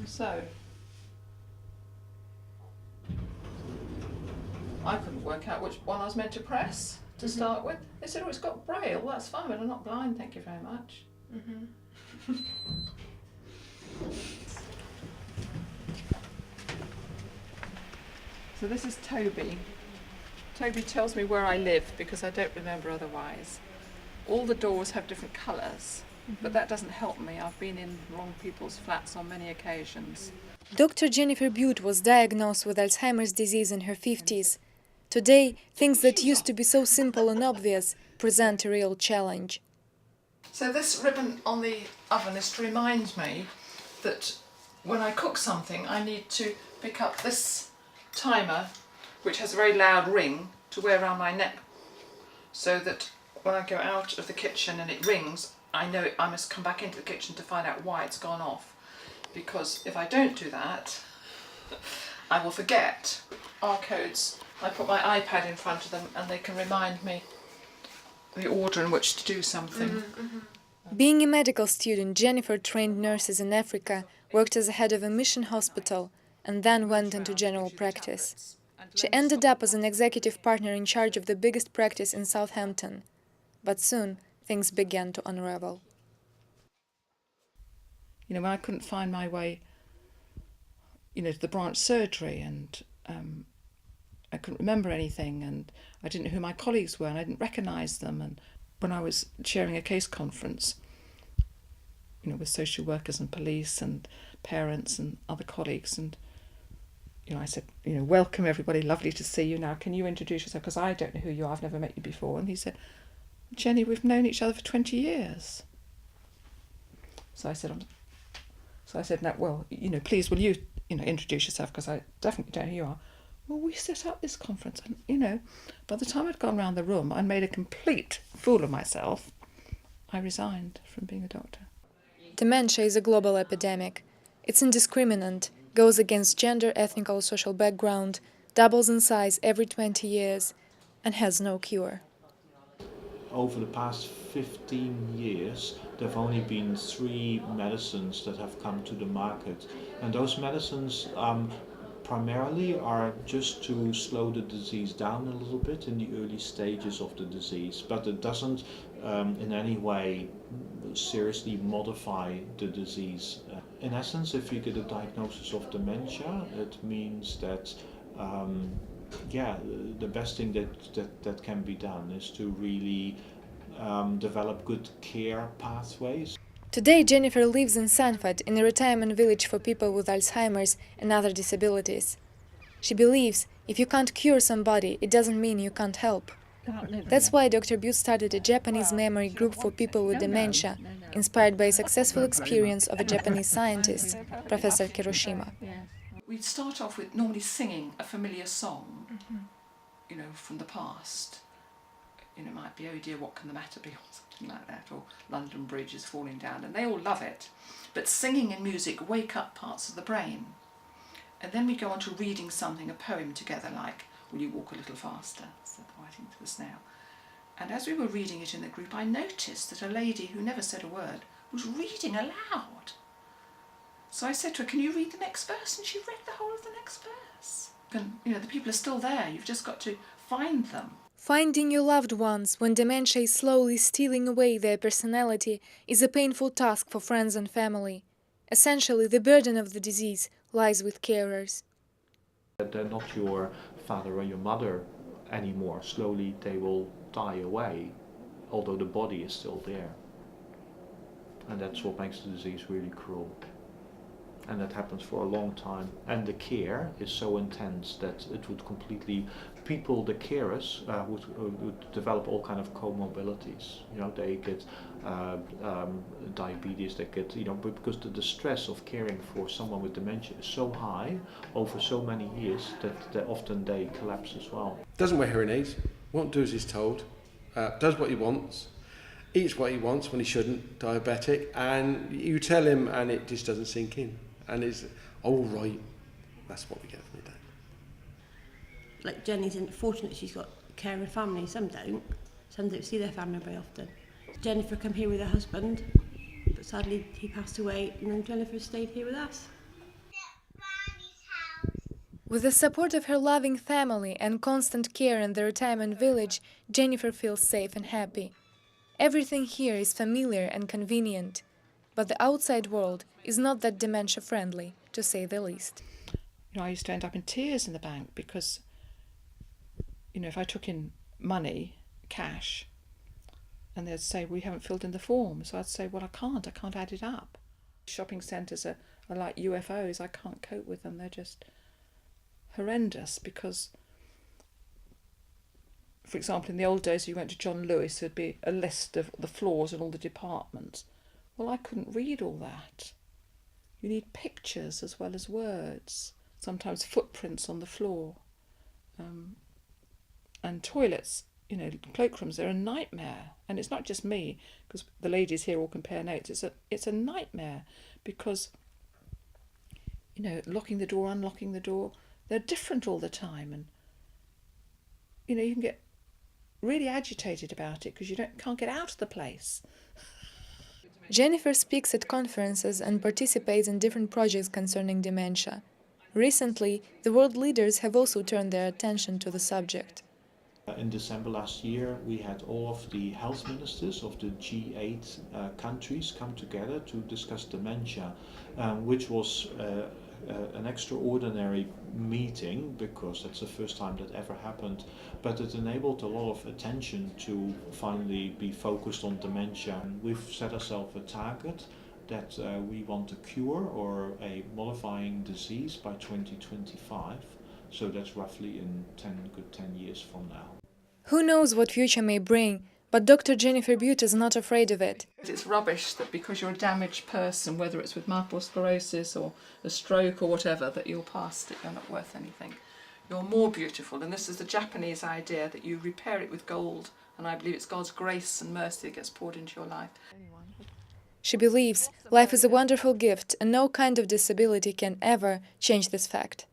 So, I couldn't work out which one I was meant to press to start with. They said, oh, it's got braille. Well, that's fine, but I'm not blind, thank you very much. So this is Toby. Toby tells me where I live because I don't remember otherwise. All the doors have different colours, but that doesn't help me. I've been in wrong people's flats on many occasions. Dr. Jennifer Butte was diagnosed with Alzheimer's disease in her 50s. Today, things that used to be so simple and obvious present a real challenge. So this ribbon on the oven is to remind me that when I cook something, I need to pick up this timer, which has a very loud ring, to wear around my neck, so that when I go out of the kitchen and it rings, I know I must come back into the kitchen to find out why it's gone off. Because if I don't do that, I will forget. Our codes, I put my iPad in front of them and they can remind me the order in which to do something. Being a medical student, Jennifer trained nurses in Africa, worked as a head of a mission hospital, and then went into general practice. She ended up as an executive partner in charge of the biggest practice in Southampton. But soon, things began to unravel. You know, when I couldn't find my way, you know, to the branch surgery, and I couldn't remember anything, and I didn't know who my colleagues were, and I didn't recognise them. And when I was chairing a case conference, you know, with social workers and police and parents and other colleagues, and you know, I said, you know, welcome everybody, lovely to see you. Now, can you introduce yourself? Because I don't know who you are, I've never met you before. And he said, Jenny, we've known each other for 20 years. So I said, no, well, you know, please, will you know, introduce yourself, because I definitely don't know who you are. Well, we set up this conference, and, you know, by the time I'd gone round the room and made a complete fool of myself, I resigned from being a doctor. Dementia is a global epidemic. It's indiscriminate, goes against gender, ethnic or social background, doubles in size every 20 years, and has no cure. Over the past 15 years, there have only been 3 medicines that have come to the market. And those medicines primarily are just to slow the disease down a little bit in the early stages of the disease, but it doesn't in any way seriously modify the disease. In essence, if you get a diagnosis of dementia, it means that the best thing that can be done is to really develop good care pathways. Today, Jennifer lives in Sanford, in a retirement village for people with Alzheimer's and other disabilities. She believes if you can't cure somebody, it doesn't mean you can't help. That's why Dr. Butte started a Japanese memory group for people with dementia, inspired by a successful experience of a Japanese scientist, Professor Kiroshima. We'd start off with normally singing a familiar song, you know, from the past. You know, it might be, oh dear, what can the matter be, or something like that, or London Bridge is falling down, and they all love it. But singing and music wake up parts of the brain. And then we go on to reading something, a poem together, like, Will You Walk a Little Faster, said the writing to the snail. And as we were reading it in the group, I noticed that a lady who never said a word was reading aloud. So I said to her, can you read the next verse? And she read the whole of the next verse. And, you know, the people are still there, you've just got to find them. Finding your loved ones when dementia is slowly stealing away their personality is a painful task for friends and family. Essentially, the burden of the disease lies with carers. They're not your father or your mother anymore. Slowly they will die away, although the body is still there. And that's what makes the disease really cruel. And that happens for a long time. And the care is so intense that it would completely, the carers would develop all kind of comorbidities. You know, they get diabetes, they get, you know, because the stress of caring for someone with dementia is so high over so many years that often they collapse as well. Doesn't wear hearing aids, won't do as he's told, does what he wants, eats what he wants when he shouldn't, diabetic, and you tell him and it just doesn't sink in. And it's all right. That's what we get from your dad. Like Jenny's fortunate she's got care and family. Some don't see their family very often. Jennifer came here with her husband, but sadly he passed away, and then Jennifer stayed here with us. With the support of her loving family and constant care in the retirement village, Jennifer feels safe and happy. Everything here is familiar and convenient, but the outside world is not that dementia-friendly, to say the least. I used to end up in tears in the bank because, if I took in money, cash, and they'd say, we haven't filled in the form. So I'd say, well, I can't add it up. Shopping centres are like UFOs. I can't cope with them. They're just horrendous because, for example, in the old days, you went to John Lewis, there'd be a list of the floors and all the departments. Well, I couldn't read all that. You need pictures as well as words, sometimes footprints on the floor. And toilets, cloakrooms, they're a nightmare. And it's not just me, because the ladies here all compare notes. It's a nightmare because, locking the door, unlocking the door, they're different all the time. And, you can get really agitated about it because you can't get out of the place. Jennifer speaks at conferences and participates in different projects concerning dementia. Recently, the world leaders have also turned their attention to the subject. In December last year, we had all of the health ministers of the G8 countries come together to discuss dementia, which was an extraordinary meeting because that's the first time that ever happened, but it enabled a lot of attention to finally be focused on dementia. And we've set ourselves a target that we want a cure or a modifying disease by 2025. So that's roughly in 10 years from now. Who knows what future may bring, but Dr. Jennifer Butte is not afraid of it. It's rubbish that because you're a damaged person, whether it's with multiple sclerosis or a stroke or whatever, that you're past it, you're not worth anything. You're more beautiful, and this is the Japanese idea that you repair it with gold, and I believe it's God's grace and mercy that gets poured into your life. She believes life is a wonderful gift and no kind of disability can ever change this fact.